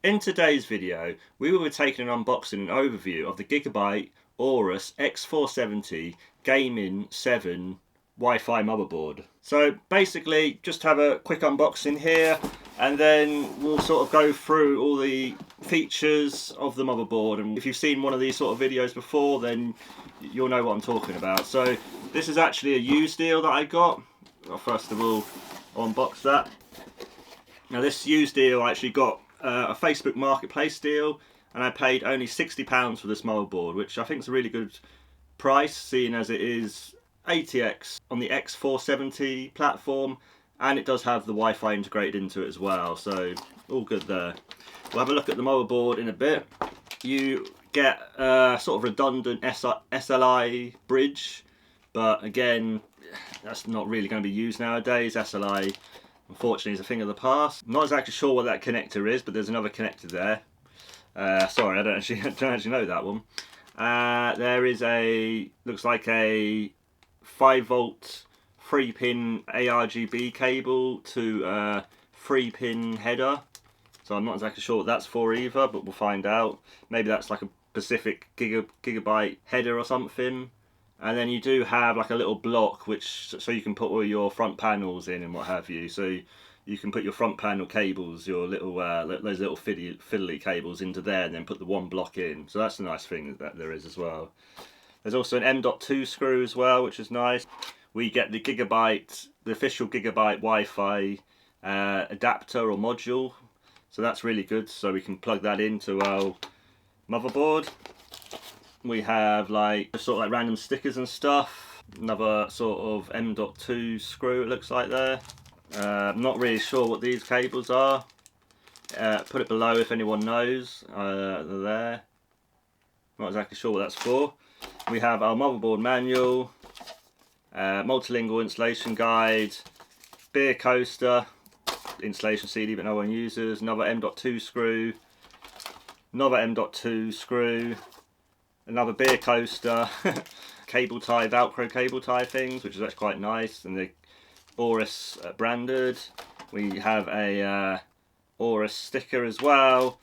In today's video, we will be taking an unboxing and overview of the Gigabyte Aorus X470 Gaming 7 Wi-Fi motherboard. So basically, just have a quick unboxing here, and then we'll sort of go through all the features of the motherboard. And if you've seen one of these sort of videos before, then you'll know what I'm talking about. So this is actually a used deal that I got. Well, first of all, I'll unbox that. Now this used deal I actually got a Facebook Marketplace deal, and I paid only £60 for this motherboard, which I think is a really good price, seeing as it is ATX on the X470 platform, and it does have the Wi-Fi integrated into it as well, so all good there. We'll have a look at the motherboard in a bit. You get a sort of redundant SLI bridge, but again, that's not really going to be used nowadays. SLI, unfortunately, is a thing of the past. I'm not exactly sure what that connector is, but there's another connector there. Sorry, I don't actually know that one. There is looks like a 5-volt 3-pin ARGB cable to a 3-pin header. So I'm not exactly sure what that's for either, but we'll find out. Maybe that's like a specific Gigabyte header or something. And then you do have like a little block so you can put all your front panels in and what have you. So you can put your front panel cables, your little those little fiddly cables into there, and then put the one block in. So that's a nice thing that there is as well. There's also an M.2 screw as well, which is nice. We get the official Gigabyte Wi-Fi adapter or module. So that's really good. So we can plug that into our motherboard. We have like sort of like random stickers and stuff. Another sort of M.2 screw, it looks like there. I'm not really sure what these cables are. Put it below if anyone knows. They're there. Not exactly sure what that's for. We have our motherboard manual, multilingual installation guide, beer coaster, installation CD but no one uses, another M.2 screw, another M.2 screw, another beer coaster, cable tie, Velcro cable tie things, which is actually quite nice, and the Aorus branded. We have a Aorus sticker as well,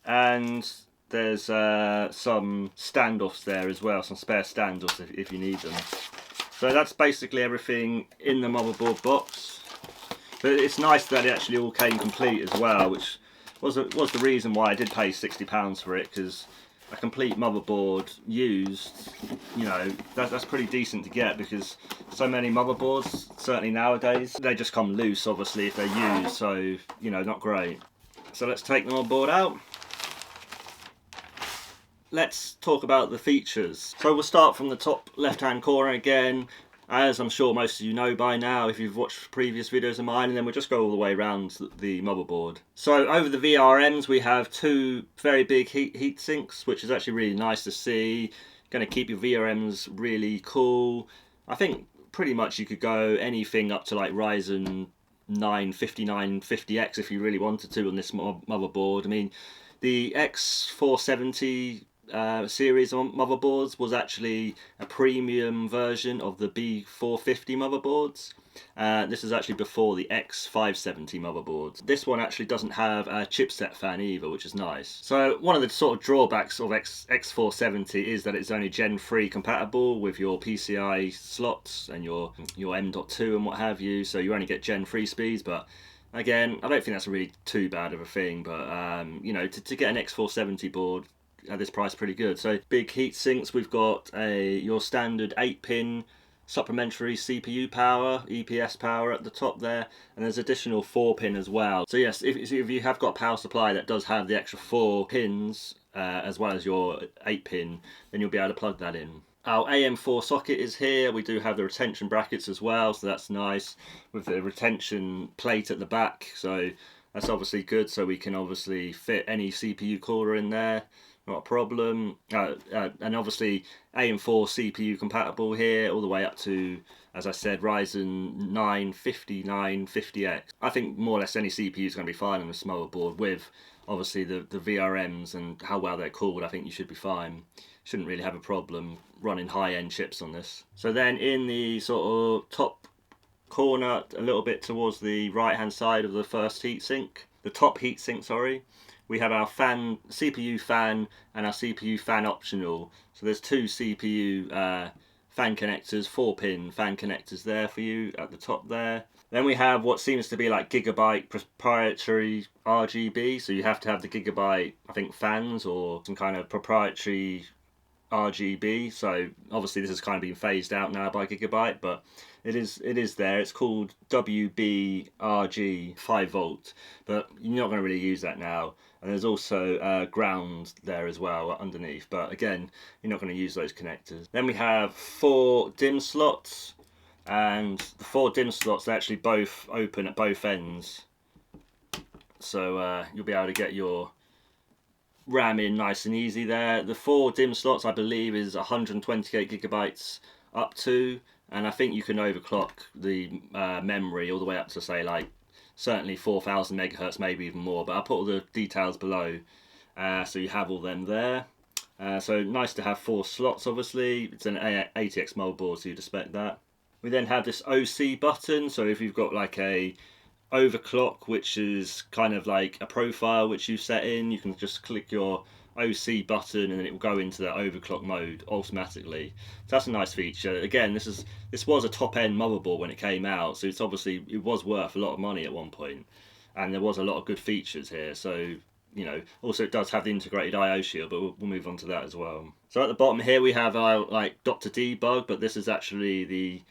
and there's some standoffs there as well, some spare standoffs if you need them. So that's basically everything in the motherboard box. But it's nice that it actually all came complete as well, which was the reason why I did pay £60 for it, because a complete motherboard used, you know, that's pretty decent to get, because so many motherboards, certainly nowadays, they just come loose obviously if they're used, so, you know, not great. So let's take the motherboard out. Let's talk about the features. So we'll start from the top left hand corner again, as I'm sure most of you know by now if you've watched previous videos of mine, and then we'll just go all the way around the motherboard. So over the VRMs we have two very big heat sinks, which is actually really nice to see. Going to keep your VRMs really cool. I think pretty much you could go anything up to like Ryzen 9 5950X if you really wanted to on this motherboard. I mean, the X470 series of motherboards was actually a premium version of the B450 motherboards. This is actually before the X570 motherboards. This one actually doesn't have a chipset fan either, which is nice. So one of the sort of drawbacks of X470 is that it's only Gen 3 compatible with your PCI slots and your M.2 and what have you, so you only get Gen 3 speeds, but again, I don't think that's really too bad of a thing, but you know, to get an X470 board at this price, pretty good. So big heat sinks, we've got your standard 8-pin supplementary CPU power, EPS power at the top there, and there's additional 4-pin as well. So yes, if you have got a power supply that does have the extra 4 pins as well as your 8-pin, then you'll be able to plug that in. Our AM4 socket is here. We do have the retention brackets as well, so that's nice, with the retention plate at the back, so that's obviously good, so we can obviously fit any CPU cooler in there, not a problem. And obviously AM4 CPU compatible here, all the way up to, as I said, Ryzen 9 5950X. I think more or less any CPU is going to be fine on this motherboard, with obviously the VRMs and how well they're cooled. I think you should be fine. Shouldn't really have a problem running high-end chips on this. So then in the sort of top corner, a little bit towards the right-hand side of the first heatsink, the top heatsink, sorry, we have our fan, CPU fan, and our CPU fan optional. So there's two CPU fan connectors, 4-pin fan connectors there for you at the top there. Then we have what seems to be like Gigabyte proprietary RGB. So you have to have the Gigabyte, I think, fans or some kind of proprietary RGB. So obviously this has kind of been phased out now by Gigabyte, but it is there. It's called WBRG 5V, but you're not going to really use that now. And there's also ground there as well underneath, but again, you're not going to use those connectors. Then we have 4 DIMM slots, and the 4 DIMM slots, they actually both open at both ends, so you'll be able to get your RAM in nice and easy there. The 4 DIMM slots, I believe, is 128 gigabytes up to, and I think you can overclock the memory all the way up to, say, like certainly 4000 megahertz, maybe even more, but I'll put all the details below so you have all them there. So nice to have 4 slots. Obviously it's an ATX motherboard, so you'd expect that. We then have this OC button, so if you've got like a overclock, which is kind of like a profile which you set in, you can just click your OC button and then it will go into that overclock mode automatically. So that's a nice feature. Again, this was a top-end motherboard when it came out, so it was worth a lot of money at one point, and there was a lot of good features here. So you know, also it does have the integrated I/O shield, but we'll move on to that as well. So at the bottom here we have our like Dr. Debug, but this is actually the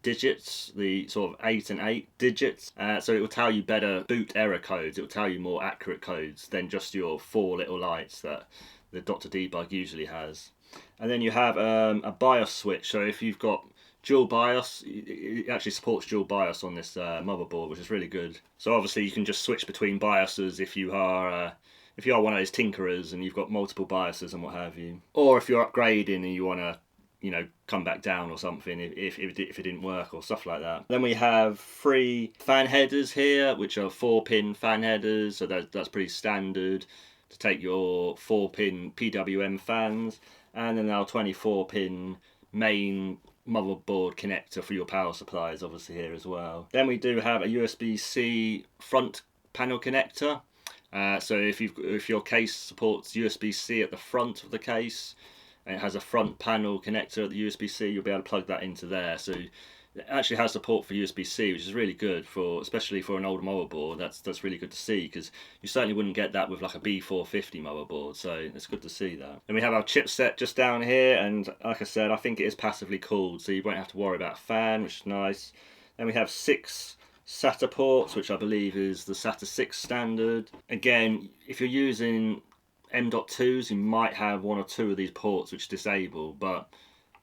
digits, the sort of 8 and 8 digits, so it will tell you better boot error codes. It will tell you more accurate codes than just your 4 little lights that the Dr. Debug usually has. And then you have a BIOS switch, so if you've got dual BIOS, it actually supports dual BIOS on this motherboard, which is really good. So obviously you can just switch between BIOSes if you are one of those tinkerers and you've got multiple BIOSes and what have you, or if you're upgrading and you want to, you know, come back down or something if it didn't work or stuff like that. Then we have 3 fan headers here, which are 4-pin fan headers, so that's pretty standard to take your 4-pin PWM fans, and then our 24-pin main motherboard connector for your power supplies, obviously here as well. Then we do have a USB-C front panel connector. So if your case supports USB-C at the front of the case, and it has a front panel connector at the USB-C, you'll be able to plug that into there. So it actually has support for USB-C, which is really good especially for an older motherboard. That's really good to see, because you certainly wouldn't get that with like a B450 motherboard. So it's good to see that. Then we have our chipset just down here, and like I said, I think it is passively cooled, so you won't have to worry about a fan, which is nice. Then we have 6 SATA ports, which I believe is the SATA 6 standard. Again, if you're using M.2s, you might have 1 or 2 of these ports which disable, but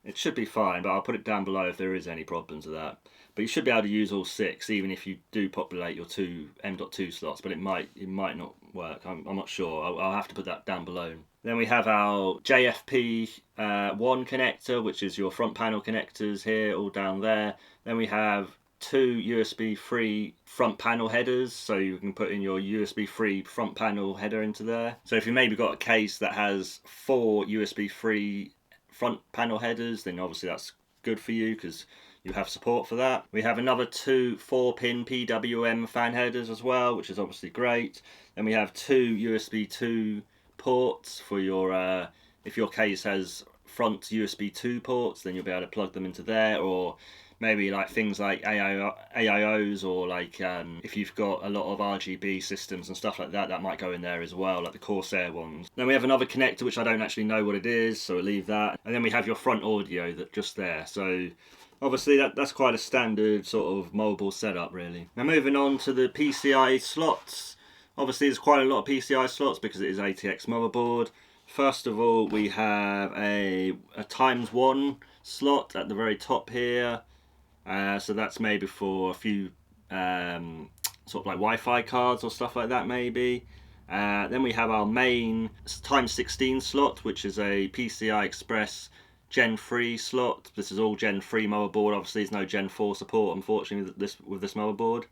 it should be fine. But I'll put it down below if there is any problems with that. But you should be able to use all 6, even if you do populate your 2 M.2 slots, but it might not work. I'm not sure. I'll have to put that down below. Then we have our JFP 1 connector, which is your front panel connectors here, all down there. Then we have 2 USB 3 front panel headers, so you can put in your USB 3 front panel header into there. So if you maybe got a case that has 4 USB 3 front panel headers, then obviously that's good for you because you have support for that. We have another 2 4-pin PWM fan headers as well, which is obviously great. Then we have 2 USB 2 ports for your if your case has front USB 2 ports, then you'll be able to plug them into there, or maybe like things like AIOs, or like if you've got a lot of RGB systems and stuff like that, that might go in there as well, like the Corsair ones. Then we have another connector which I don't actually know what it is, so we'll leave that. And then we have your front audio that just there. So obviously that's quite a standard sort of mobile setup really. Now moving on to the PCI slots. Obviously there's quite a lot of PCI slots because it is ATX motherboard. First of all, we have a ×1 slot at the very top here. So that's maybe for a few sort of like Wi-Fi cards or stuff like that maybe. Then we have our main ×16 slot, which is a PCI Express Gen 3 slot. This is all Gen 3 motherboard. Obviously there's no Gen 4 support, unfortunately, with this motherboard.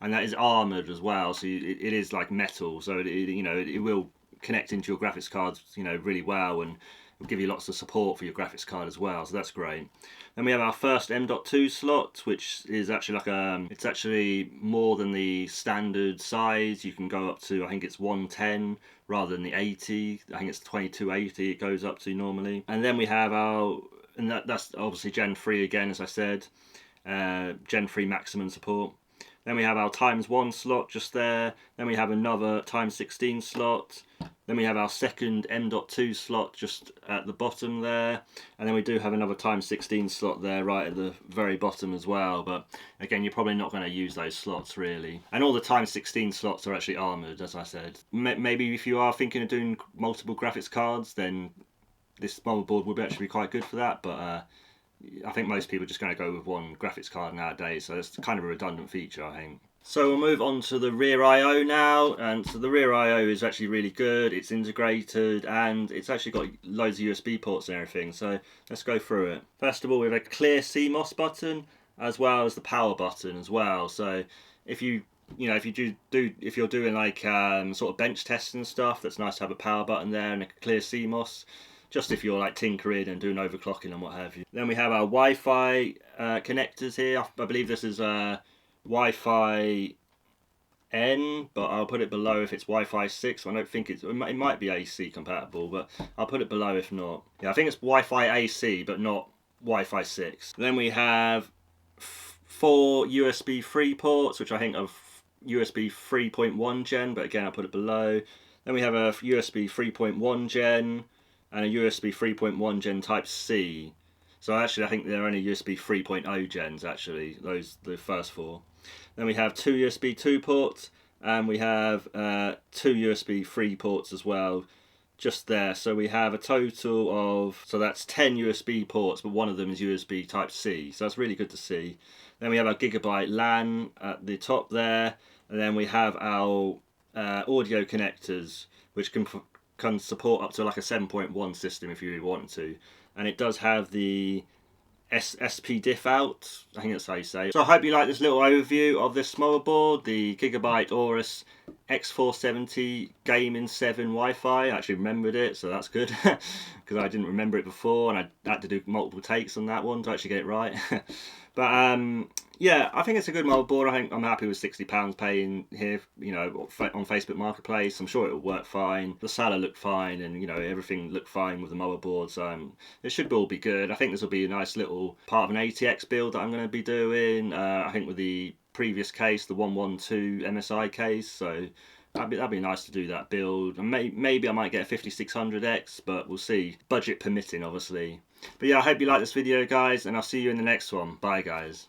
And that is armoured as well, so it is like metal, so it will connect into your graphics cards, you know, really well, and it'll give you lots of support for your graphics card as well, so that's great. Then we have our first M.2 slot, which is actually like it's actually more than the standard size. You can go up to, I think it's 110 rather than the 80. I think it's 2280 it goes up to normally. And then we have our, and that's obviously Gen 3 again, as I said, Gen 3 maximum support. Then we have our ×1 slot just there. Then we have another ×16 slot. Then we have our second M.2 slot just at the bottom there. And then we do have another ×16 slot there right at the very bottom as well. But again, you're probably not going to use those slots really. And all the ×16 slots are actually armoured, as I said. Maybe if you are thinking of doing multiple graphics cards, then this motherboard would actually be quite good for that. But I think most people are just going to go with one graphics card nowadays, so it's kind of a redundant feature, I think. So we'll move on to the rear I/O now, and so the rear I/O is actually really good. It's integrated and it's actually got loads of USB ports and everything, so let's go through it. First of all, we have a clear CMOS button as well as the power button as well. So if you're doing like sort of bench tests and stuff, that's nice to have a power button there and a clear CMOS. Just if you're like tinkering and doing overclocking and what have you. Then we have our Wi-Fi connectors here. I believe this is Wi-Fi N, but I'll put it below if it's Wi-Fi 6. I don't think it might be AC compatible, but I'll put it below if not. Yeah, I think it's Wi-Fi AC, but not Wi-Fi 6. Then we have 4 USB 3 ports, which I think are USB 3.1 gen, but again I'll put it below. Then we have a USB 3.1 gen. And a USB 3.1 gen Type C. So actually I think they're only USB 3.0 gens actually, the first 4. Then we have 2 USB 2 ports, and we have 2 USB 3 ports as well, just there. So we have a total of, so that's 10 USB ports, but one of them is USB Type C. So that's really good to see. Then we have our Gigabyte LAN at the top there, and then we have our audio connectors, which can support up to like a 7.1 system if you really want to, and it does have the SP diff out, I think that's how you say it. So I hope you like this little overview of this motherboard, the Gigabyte Aorus X470 Gaming 7 Wi-Fi. I actually remembered it, so that's good because I didn't remember it before and I had to do multiple takes on that one to actually get it right. But yeah, I think it's a good motherboard. I think I'm happy with £60 paying here, you know, on Facebook Marketplace. I'm sure it will work fine. The seller looked fine, and you know everything looked fine with the motherboard, so it should all be good. I think this will be a nice little part of an ATX build that I'm going to be doing. I think with the previous case, the 112 MSI case, so that'd be nice to do that build. And maybe I might get a 5600X, but we'll see. Budget permitting, obviously. But yeah, I hope you like this video, guys, and I'll see you in the next one. Bye, guys.